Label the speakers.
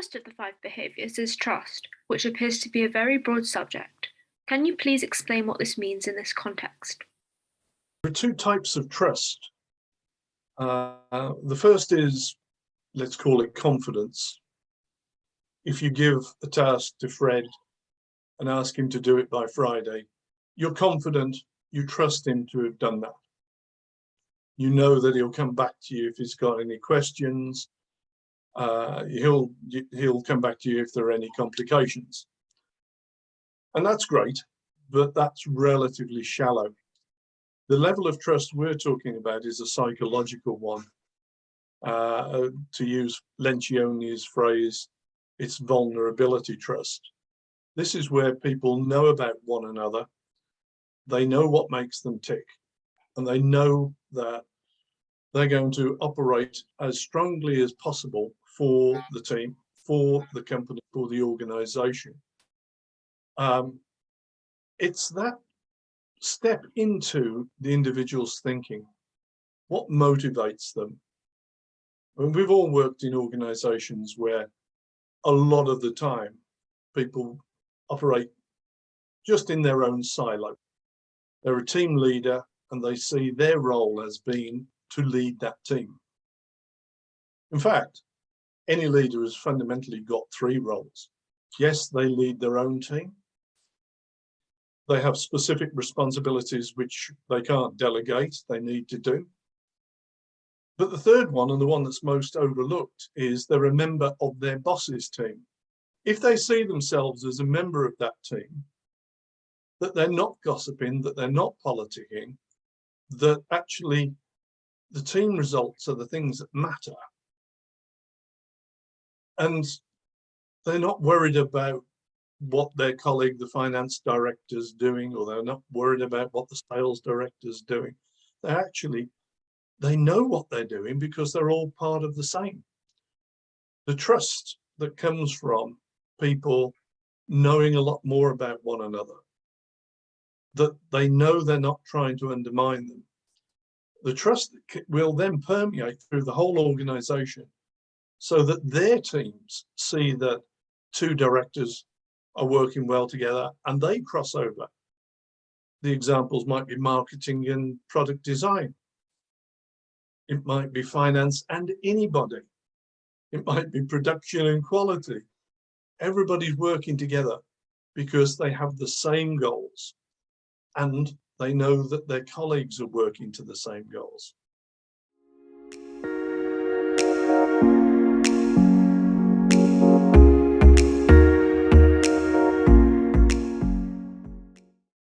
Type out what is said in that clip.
Speaker 1: first of the 5 behaviours is trust, which appears to be a very broad subject. Can you please explain what this means in this context?
Speaker 2: There are 2 types of trust. The first is, let's call it confidence. If you give a task to Fred and ask him to do it by Friday, you're confident, you trust him to have done that. You know that he'll come back to you if he's got any questions. He'll come back to you if there are any complications. And that's great, but that's relatively shallow. The level of trust we're talking about is a psychological one. To use Lencioni's phrase, it's vulnerability trust. This is where people know about one another. They know what makes them tick, and they know that they're going to operate as strongly as possible for the team, for the company, for the organization. It's that step into the individual's thinking. What motivates them? I mean, we've all worked in organizations where a lot of the time people operate just in their own silo. They're a team leader and they see their role as being to lead that team. In fact, any leader has fundamentally got 3 roles. Yes, they lead their own team. They have specific responsibilities which they can't delegate, they need to do. But the third one, and the one that's most overlooked, is they're a member of their boss's team. If they see themselves as a member of that team, that they're not gossiping, that they're not politicking, that actually the team results are the things that matter. And they're not worried about what their colleague, the finance director, is doing, or they're not worried about what the sales director is doing. They know what they're doing because they're all part of the same. The trust that comes from people knowing a lot more about one another, that they know they're not trying to undermine them. The trust will then permeate through the whole organization so that their teams see that 2 directors are working well together and they cross over. The examples might be marketing and product design. It might be finance and anybody. It might be production and quality. Everybody's working together because they have the same goals and they know that their colleagues are working to the same goals.